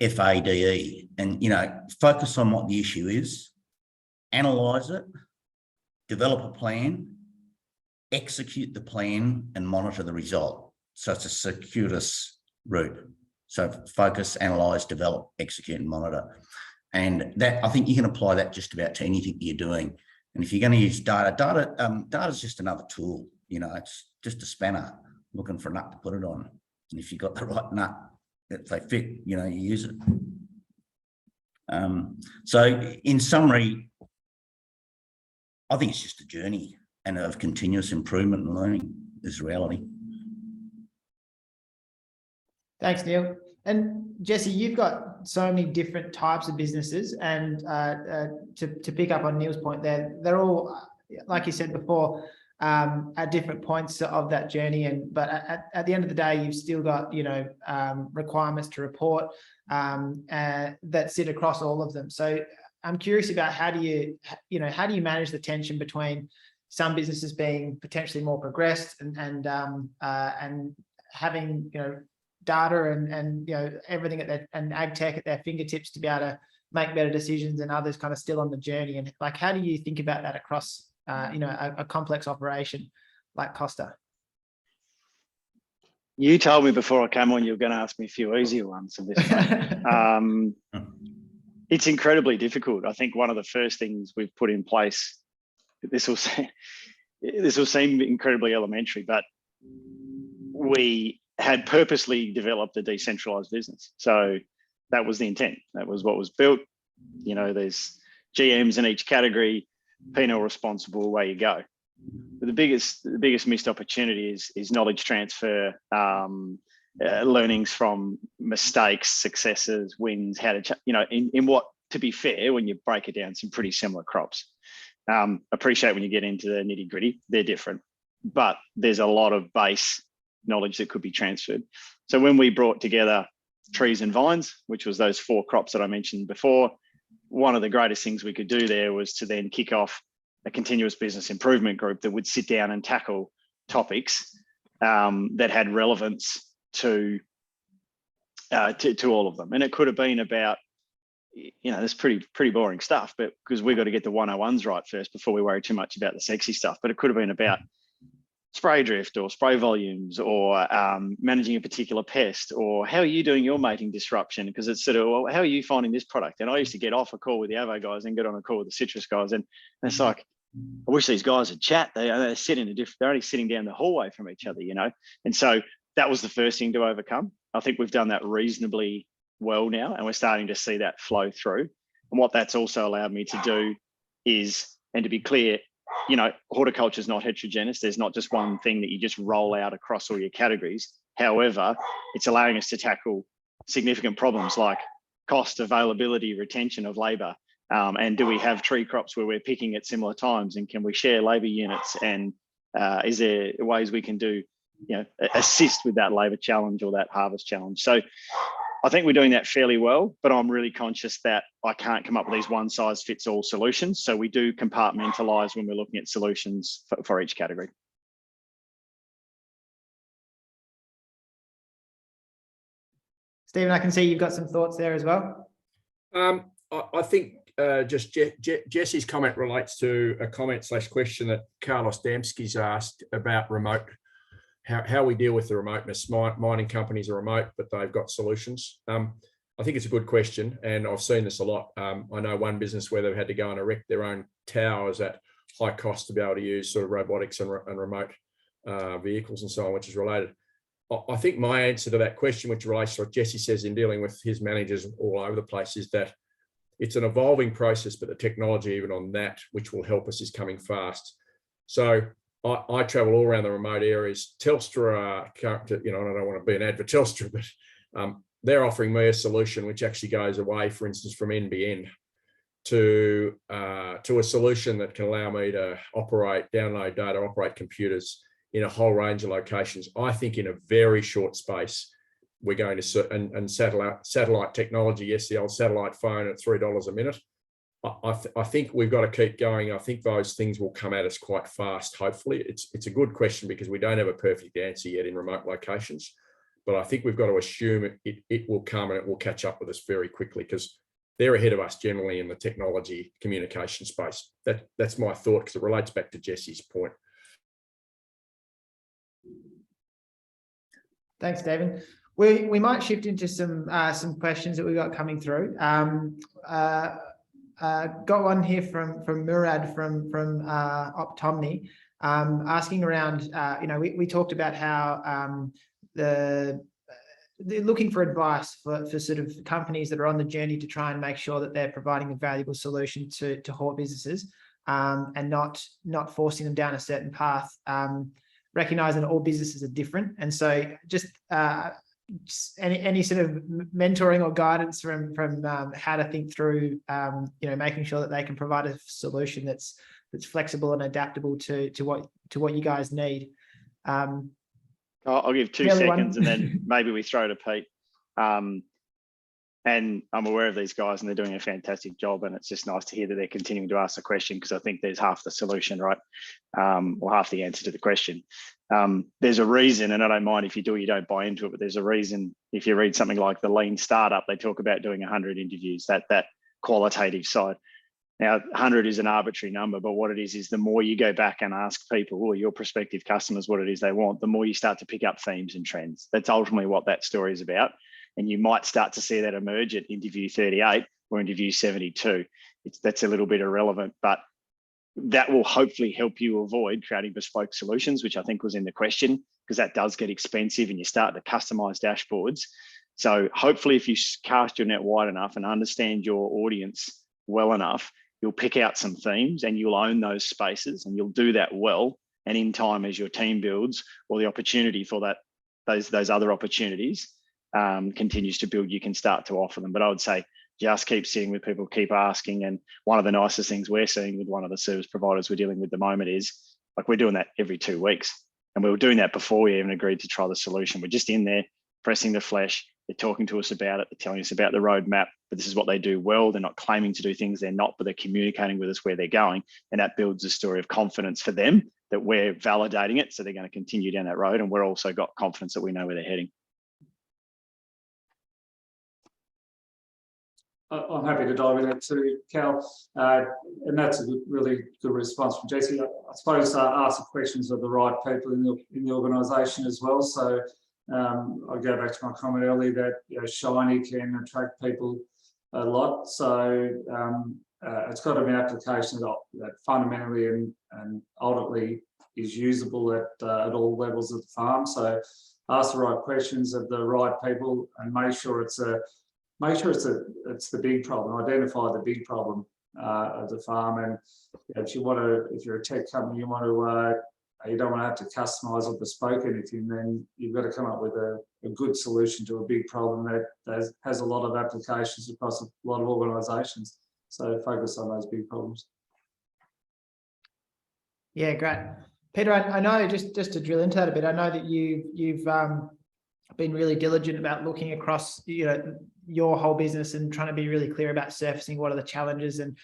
FADE, and focus on what the issue is, analyze it, develop a plan, execute the plan, and monitor the result. So it's a circuitous route. So focus, analyze, develop, execute, and monitor. And that, I think you can apply that just about to anything you're doing. And if you're going to use data is just another tool. It's just a spanner looking for a nut to put it on. And if you've got the right nut, if they fit, you use it. So in summary, I think it's just a journey and of continuous improvement and learning is reality. Thanks, Neil. And Jesse, you've got so many different types of businesses, and to pick up on Neil's point there, they're all, like you said before, at different points of that journey. But at the end of the day, you've still got requirements to report that sit across all of them. So I'm curious about how do you manage the tension between some businesses being potentially more progressed and having data and everything and ag tech at their fingertips to be able to make better decisions, and others kind of still on the journey. And like, how do you think about that across a complex operation like Costa? You told me before I came on you were going to ask me a few easier ones of this one. It's incredibly difficult. I think one of the first things we've put in place, this will seem incredibly elementary, but we had purposely developed a decentralized business. So that was the intent. That was what was built. There's GMs in each category, P&L responsible, away you go. But the biggest missed opportunity is knowledge transfer, learnings from mistakes, successes, wins, how to, in what, to be fair, when you break it down, some pretty similar crops. Appreciate when you get into the nitty gritty, they're different, but there's a lot of base knowledge that could be transferred. So when we brought together trees and vines, which was those 4 crops that I mentioned before, one of the greatest things we could do there was to then kick off a continuous business improvement group that would sit down and tackle topics that had relevance to all of them. And it could have been about, this pretty boring stuff, but because we've got to get the 101s right first before we worry too much about the sexy stuff. But it could have been about spray drift or spray volumes or managing a particular pest, or how are you doing your mating disruption? Because it's sort of, well, how are you finding this product? And I used to get off a call with the Avo guys and get on a call with the citrus guys. And it's like, I wish these guys would chat. They're sitting they're only sitting down the hallway from each other, And so that was the first thing to overcome. I think we've done that reasonably well now, and we're starting to see that flow through. And what that's also allowed me to do is, and to be clear, horticulture is not heterogeneous. There's not just one thing that you just roll out across all your categories. However, it's allowing us to tackle significant problems like cost, availability, retention of labour. And do we have tree crops where we're picking at similar times, and can we share labour units? And is there ways we can do, assist with that labour challenge or that harvest challenge? So I think we're doing that fairly well, but I'm really conscious that I can't come up with these one-size-fits-all solutions. So we do compartmentalise when we're looking at solutions for each category. Stephen, I can see you've got some thoughts there as well. I think just Jesse's comment relates to a comment/question that Carlos Damsky's asked about remote. How we deal with the remoteness. Mining companies are remote, but they've got solutions. I think it's a good question, and I've seen this a lot. I know one business where they've had to go and erect their own towers at high cost to be able to use sort of robotics and remote vehicles and so on, which is related. I think my answer to that question, which relates to what Jesse says in dealing with his managers all over the place, is that it's an evolving process, but the technology even on that, which will help us, is coming fast. So I travel all around the remote areas. Telstra, I don't want to be an ad for Telstra, but they're offering me a solution which actually goes away, for instance, from end to end. to a solution that can allow me to operate, download data, operate computers in a whole range of locations. I think in a very short space, we're going to, and satellite technology, yes, the old satellite phone at $3 a minute. I think we've got to keep going. I think those things will come at us quite fast, hopefully. It's a good question because we don't have a perfect answer yet in remote locations, but I think we've got to assume it will come and it will catch up with us very quickly because they're ahead of us generally in the technology communication space. That's my thought because it relates back to Jesse's point. Thanks, David. We might shift into some questions that we got coming through. Got one here from Murad from Optomni, asking around. We talked about how they're looking for advice for sort of companies that are on the journey to try and make sure that they're providing a valuable solution to hort businesses, and not forcing them down a certain path. Recognizing that all businesses are different, and so just any sort of mentoring or guidance from how to think through, making sure that they can provide a solution that's flexible and adaptable to what you guys need. I'll give 2 seconds and then maybe we throw to Pete. And I'm aware of these guys and they're doing a fantastic job, and it's just nice to hear that they're continuing to ask the question because I think there's half the solution, right? Or half the answer to the question. There's a reason, and I don't mind if you do or you don't buy into it, but there's a reason. If you read something like the Lean Startup, they talk about doing 100 interviews, that qualitative side. Now, 100 is an arbitrary number, but what it is the more you go back and ask people or your prospective customers what it is they want, the more you start to pick up themes and trends. That's ultimately what that story is about. And you might start to see that emerge at interview 38 or interview 72. That's a little bit irrelevant, but that will hopefully help you avoid creating bespoke solutions, which I think was in the question, because that does get expensive and you start to customize dashboards. So hopefully if you cast your net wide enough and understand your audience well enough, you'll pick out some themes and you'll own those spaces and you'll do that well. And in time, as your team builds or the opportunity for that, those other opportunities continues to build, you can start to offer them. But I would say just keep sitting with people, keep asking. And one of the nicest things we're seeing with one of the service providers we're dealing with at the moment is like we're doing that every 2 weeks. And we were doing that before we even agreed to try the solution. We're just in there pressing the flesh. They're talking to us about it. They're telling us about the roadmap, but this is what they do well. They're not claiming to do things they're not, but they're communicating with us where they're going. And that builds a story of confidence for them that we're validating it. So they're going to continue down that road. And we're also got confidence that we know where they're heading. I'm happy to dive in that too, Cal. And that's a really good response from Jesse. I suppose ask the questions of the right people in the organisation as well. So I'll go back to my comment earlier that shiny can attract people a lot. So it's got to be an application that fundamentally and ultimately is usable at all levels of the farm. So ask the right questions of the right people and make sure it's the big problem. Identify the big problem of the farm, and if you're a tech company, you don't want to have to customize or bespoke anything. Then you've got to come up with a good solution to a big problem that has a lot of applications across a lot of organisations. So focus on those big problems. Yeah, great, Peter. I know just to drill into that a bit. I know that you've been really diligent about looking across your whole business and trying to be really clear about surfacing what are the challenges. And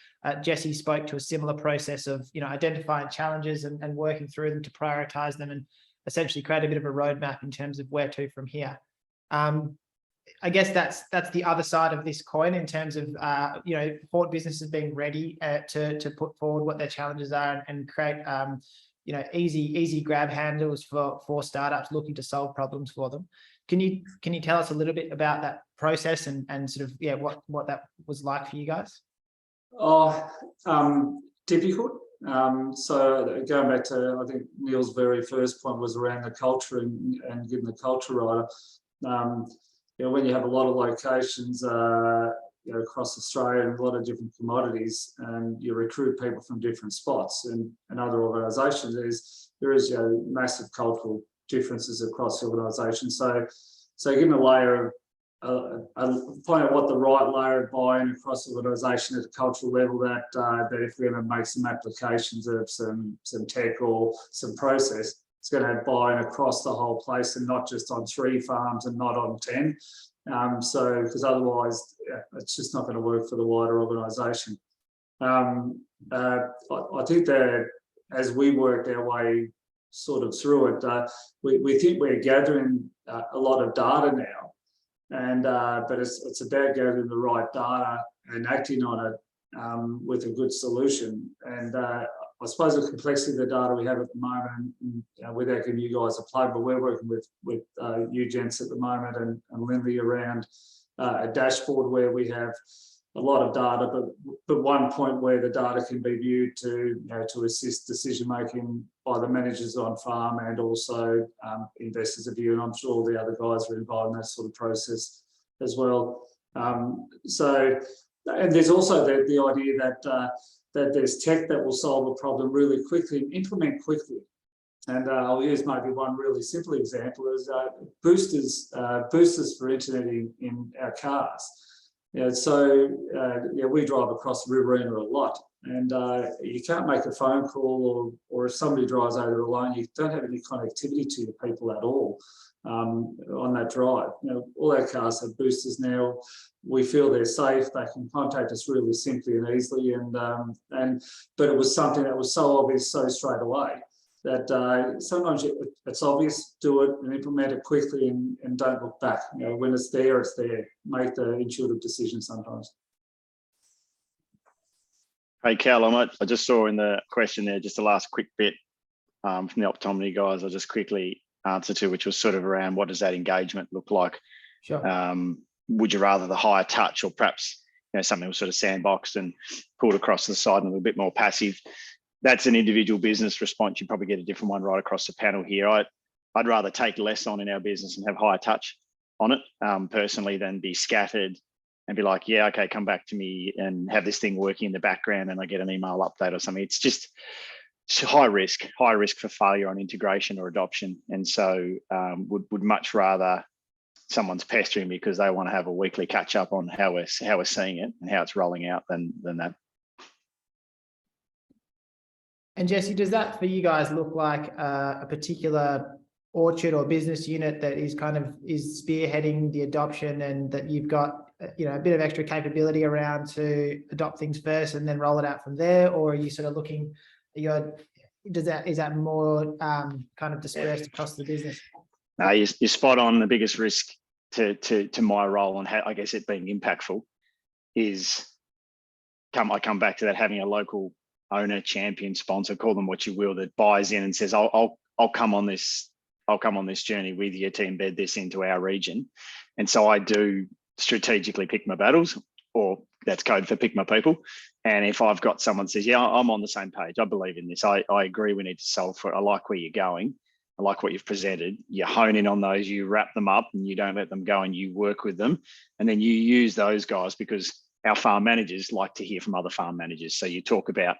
Jesse spoke to a similar process of identifying challenges and working through them to prioritize them and essentially create a bit of a roadmap in terms of where to from here. I guess that's the other side of this coin in terms of hort businesses being ready to put forward what their challenges are and create easy grab handles for startups looking to solve problems for them. Can you tell us a little bit about that process and sort of what that was like for you guys? Difficult. So going back to, I think Neil's very first point was around the culture and getting the culture right. When you have a lot of locations across Australia and a lot of different commodities, and you recruit people from different spots and other organisations, there is massive cultural differences across the organisation. So given a layer find out what the right layer of buy-in across the organisation at a cultural level that if we're going to make some applications of some tech or some process, it's going to have buy-in across the whole place and not just on 3 farms and not on 10. So because otherwise it's just not going to work for the wider organisation. I think that as we worked our way sort of through it, we think we're gathering a lot of data now, and but it's about gathering the right data and acting on it with a good solution. And I suppose the complexity of the data we have at the moment, and without giving you guys a plug, but we're working with you gents at the moment and Lindsay around a dashboard where we have a lot of data, but one point where the data can be viewed to to assist decision making by the managers on farm and also investors of view, and I'm sure all the other guys are involved in that sort of process as well. So, and there's also the idea that that there's tech that will solve a problem really quickly and implement quickly. And I'll use maybe one really simple example is boosters for internet in our cars. So we drive across the Riverina a lot, and you can't make a phone call, or if somebody drives over alone, you don't have any connectivity to your people at all on that drive. All our cars have boosters now. We feel they're safe. They can contact us really simply and easily, but it was something that was so obvious so straight away that sometimes it's obvious, do it and implement it quickly and don't look back. When it's there, it's there. Make the intuitive decision sometimes. Hey, Cal, I just saw in the question there, just the last quick bit from the Optometry guys, I'll just quickly answer to, which was sort of around what does that engagement look like? Sure. Would you rather the higher touch or perhaps something was sort of sandboxed and pulled across the side and a little bit more passive? That's an individual business response. You probably get a different one right across the panel here. I'd rather take less on in our business and have higher touch on it personally than be scattered and be like, yeah, okay, come back to me and have this thing working in the background and I get an email update or something. It's just high risk for failure on integration or adoption. And so would much rather someone's pestering me because they want to have a weekly catch up on how we're seeing it and how it's rolling out than that. And Jesse, does that for you guys look like a particular orchard or business unit that is is spearheading the adoption, and that you've got a bit of extra capability around to adopt things first and then roll it out from there? Or are you sort of looking, is that more kind of dispersed across the business? No, you're spot on. The biggest risk to my role and how I guess it being impactful is I come back to that, having a local owner, champion, sponsor, call them what you will, that buys in and says, I'll come on this journey with you to embed this into our region. And so I do strategically pick my battles, or that's code for pick my people. And if I've got someone says, yeah, I'm on the same page, I believe in this, I agree we need to solve for it, I like where you're going, I like what you've presented, you hone in on those, you wrap them up and you don't let them go and you work with them. And then you use those guys, because our farm managers like to hear from other farm managers. So you talk about,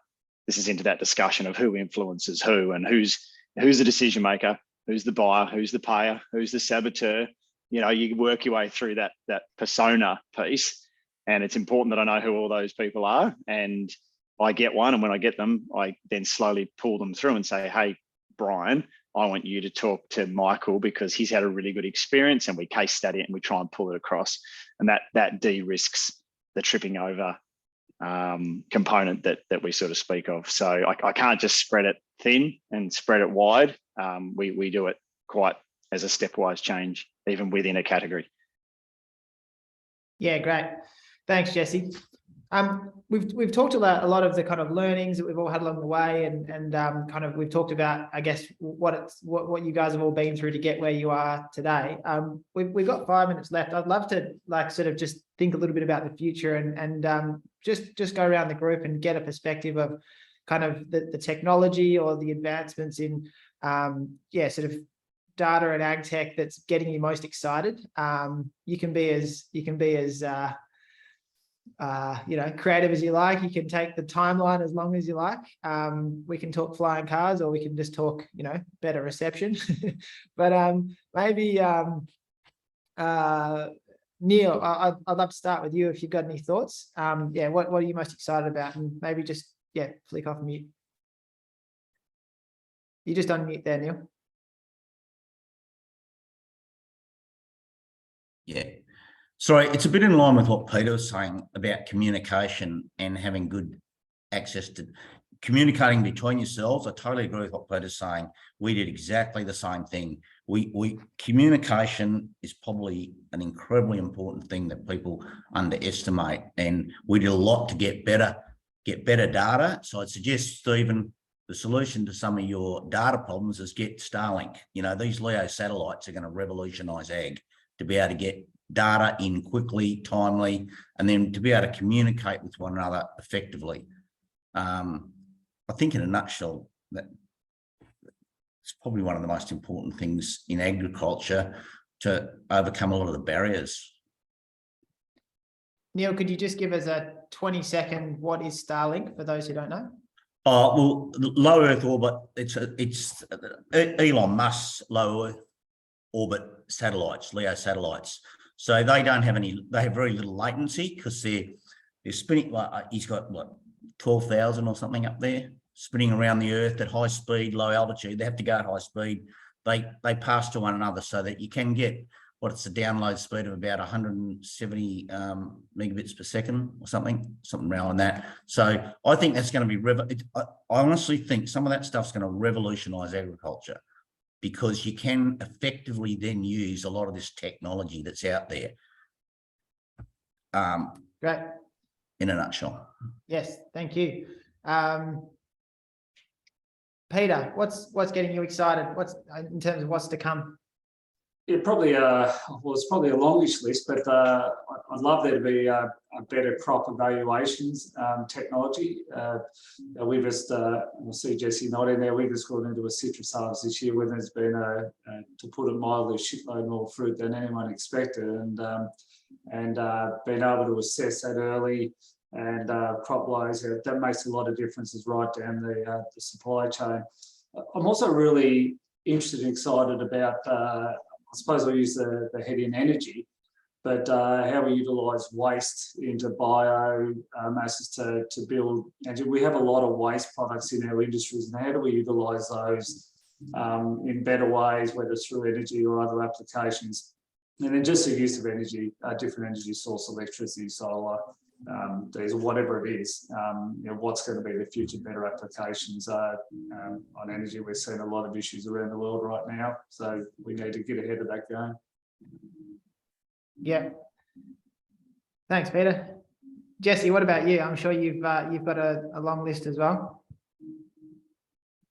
this is into that discussion of who influences who and who's the decision maker, who's the buyer, who's the payer, who's the saboteur. You work your way through that persona piece, and it's important that I know who all those people are, and I get one, and when I get them, I then slowly pull them through and say, hey, Brian, I want you to talk to Michael because he's had a really good experience, and we case study it and we try and pull it across, and that de-risks the tripping over component that we sort of speak of. So I can't just spread it thin and spread it wide. We do it quite as a stepwise change, even within a category. Yeah, great. Thanks, Jesse. We've talked about a lot of the kind of learnings that we've all had along the way, and kind of we've talked about, I guess, what you guys have all been through to get where you are today. We've got 5 minutes left. I'd love to sort of just think a little bit about the future and just go around the group and get a perspective of kind of the technology or the advancements in sort of data and ag tech that's getting you most excited. You can be as creative as you like. You can take the timeline as long as you like. We can talk flying cars, or we can just talk, better reception. But maybe Neil, I'd love to start with you if you've got any thoughts. Yeah, what are you most excited about? And maybe just, yeah, flick off mute. You just unmute there, Neil. Yeah. Sorry, it's a bit in line with what Peter was saying about communication and having good access to communicating between yourselves. I totally agree with what Peter's saying. We did exactly the same thing. Communication is probably an incredibly important thing that people underestimate, and we did a lot to get better data. So I'd suggest, Stephen, the solution to some of your data problems is get Starlink. You know, these LEO satellites are going to revolutionize ag, to be able to get data in quickly, timely, and then to be able to communicate with one another effectively. I think in a nutshell, that it's probably one of the most important things in agriculture to overcome a lot of the barriers. Neil, could you just give us a 20-second, what is Starlink for those who don't know? Well, low Earth orbit, it's Elon Musk's low Earth orbit satellites, LEO satellites. So they don't have they have very little latency because they're spinning, he's got what, 12,000 or something up there, spinning around the Earth at high speed, low altitude. They have to go at high speed. They pass to one another so that you can get what's the download speed of about 170 megabits per second or something around that. So I think that's going to be, I honestly think some of that stuff's going to revolutionize agriculture, because you can effectively then use a lot of this technology that's out there. Great. In a nutshell. Yes, thank you. Peter, what's getting you excited? What's in terms of what's to come? Yeah, probably, well, it's probably a longish list, but I'd love there to be a better crop evaluations technology. We just, we'll see Jesse not in there, we just got into a citrus harvest this year when there's been to put it mildly, shitload more fruit than anyone expected, and being able to assess that early and crop lows, that makes a lot of differences right down the supply chain. I'm also really interested and excited about I suppose I'll use the head in energy, but how we utilise waste into bio masses to build. And we have a lot of waste products in our industries, and how do we utilise those in better ways, whether it's through energy or other applications? And then just the use of energy, different energy source, electricity, solar, diesel, whatever it is, you know, what's going to be the future better applications on energy. We're seeing a lot of issues around the world right now, so we need to get ahead of that game. Yeah. Thanks, Peter. Jesse, what about you? I'm sure you've got a long list as well.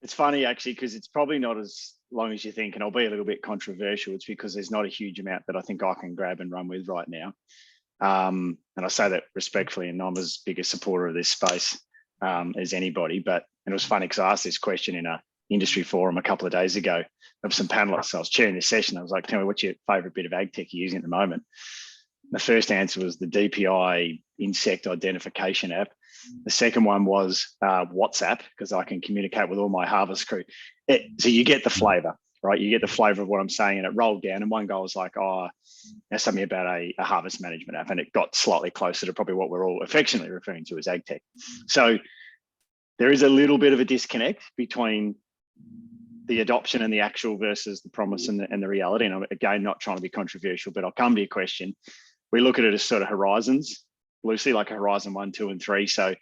It's funny actually, because it's probably not as long as you think, and I'll be a little bit controversial. It's because there's not a huge amount that I think I can grab and run with right now. And I say that respectfully, and I'm as big a supporter of this space as anybody. But it was funny because I asked this question in a industry forum a couple of days ago of some panelists. I was chairing this session. I was like, tell me what's your favourite bit of ag tech you're using at the moment? The first answer was the DPI insect identification app. The second one was WhatsApp, because I can communicate with all my harvest crew. So you get the flavour, right? You get the flavour of what I'm saying, and it rolled down. And one guy was like, oh, there's something about a harvest management app. And it got slightly closer to probably what we're all affectionately referring to as ag tech. So there is a little bit of a disconnect between the adoption and the actual versus the promise and the reality. And I'm, again, not trying to be controversial, but I'll come to your question. We look at it as sort of horizons, loosely, like horizon 1, 2, and 3. So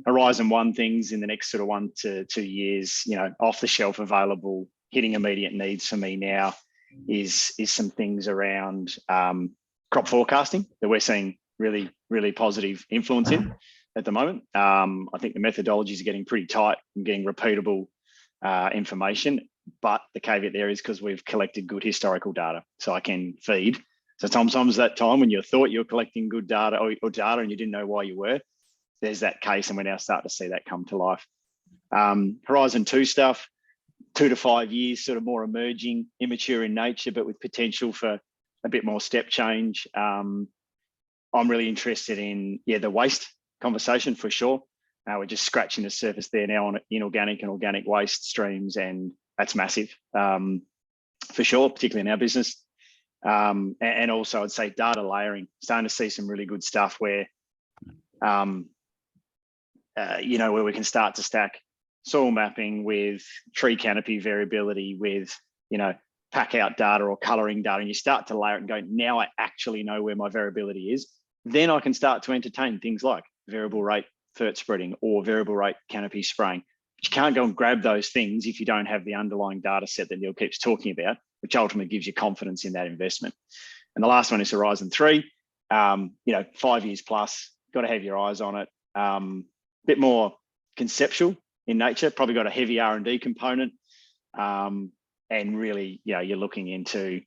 horizon 1 things in the next sort of 1 to 2 years, you know, off the shelf available, hitting immediate needs for me now is some things around crop forecasting that we're seeing really, really positive influence in at the moment. I think the methodologies are getting pretty tight and getting repeatable information, but the caveat there is because we've collected good historical data, so I can feed. So sometimes that time when you thought you were collecting good data or data and you didn't know why you were, there's that case, and we're now starting to see that come to life. Horizon 2 stuff, 2 to 5 years, sort of more emerging, immature in nature, but with potential for a bit more step change. I'm really interested in, the waste conversation for sure. We're just scratching the surface there now on inorganic and organic waste streams, and that's massive for sure, particularly in our business. And also I'd say data layering, starting to see some really good stuff where, you know, where we can start to stack soil mapping with tree canopy variability with, you know, pack out data or colouring data, and you start to layer it and go, now I actually know where my variability is. Then I can start to entertain things like variable rate fert spreading or variable rate canopy spraying. But you can't go and grab those things if you don't have the underlying data set that Neil keeps talking about, which ultimately gives you confidence in that investment. And the last one is Horizon 3. You know, 5 years plus, got to have your eyes on it. Bit more conceptual in nature, probably got a heavy R&D component. And really, you know, you're looking into,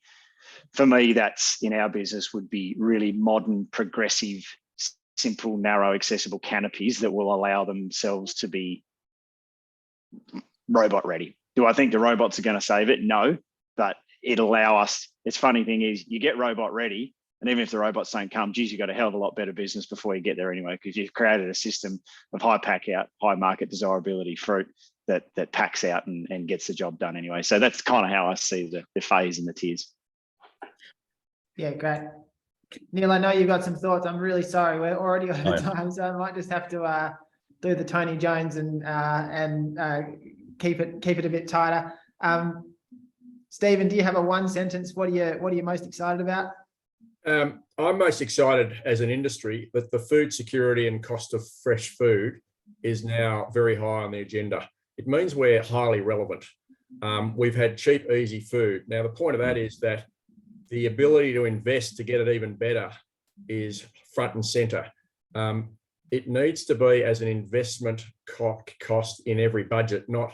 for me, that's in our business would be really modern, progressive, simple, narrow, accessible canopies that will allow themselves to be robot ready. Do I think the robots are going to save it? No, but it'll allow us. It's funny thing is you get robot ready, and even if the robots don't come, geez, you've got a hell of a lot better business before you get there anyway, because you've created a system of high pack out, high market desirability fruit that packs out and gets the job done anyway. So that's kind of how I see the phase and the tiers. Yeah, great. Neil, I know you've got some thoughts. I'm really sorry. We're already over time, so I might just have to do the Tony Jones and keep it a bit tighter. Stephen, do you have a one sentence? What are you most excited about? I'm most excited as an industry that the food security and cost of fresh food is now very high on the agenda. It means we're highly relevant. We've had cheap, easy food. Now, the point of that is that the ability to invest to get it even better is front and center. It needs to be as an investment cost in every budget, not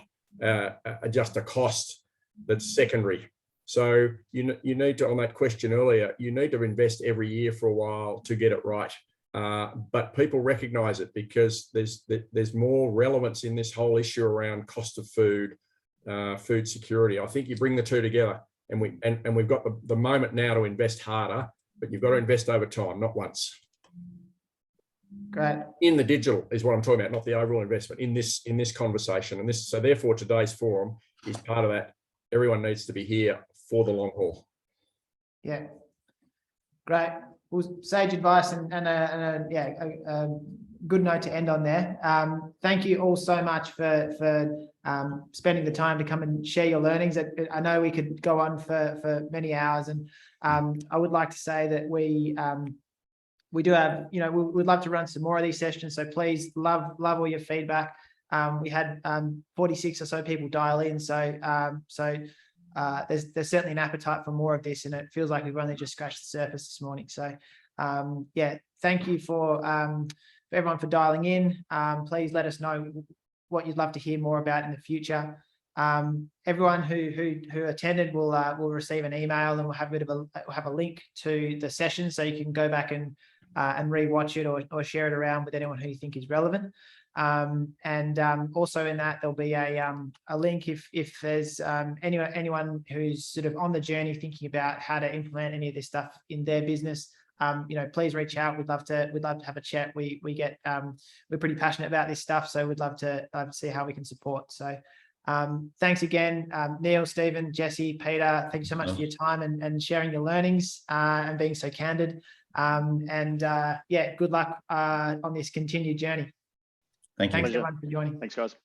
just a cost that's secondary. So you need to, on that question earlier, you need to invest every year for a while to get it right. But people recognise it because there's more relevance in this whole issue around cost of food, food security. I think you bring the two together, and we've got the moment now to invest harder, but you've got to invest over time, not once. Great. In the digital is what I'm talking about, not the overall investment in this conversation. And so therefore today's forum is part of that. Everyone needs to be here for the long haul. Yeah, great. Well, sage advice and a good note to end on there. Thank you all so much for spending the time to come and share your learnings. I know we could go on for many hours, and I would like to say that we do have, you know, we'd love to run some more of these sessions. So please, love all your feedback. We had 46 or so people dial in, so there's certainly an appetite for more of this, and it feels like we've only just scratched the surface this morning. So yeah, thank you for everyone for dialing in. Please let us know what you'd love to hear more about in the future. Everyone who attended will receive an email, and we'll have a link to the session, so you can go back and re-watch it or share it around with anyone who you think is relevant. Also in that there'll be a link if there's anyone who's sort of on the journey thinking about how to implement any of this stuff in their business. You know, please reach out. We'd love to have a chat. We're pretty passionate about this stuff, so we'd love to see how we can support. So thanks again, Neil, Stephen, Jesse, Peter. Thank you so much for your time and sharing your learnings and being so candid. Yeah, good luck on this continued journey. Thank you. Thanks everyone for joining. Thanks, guys.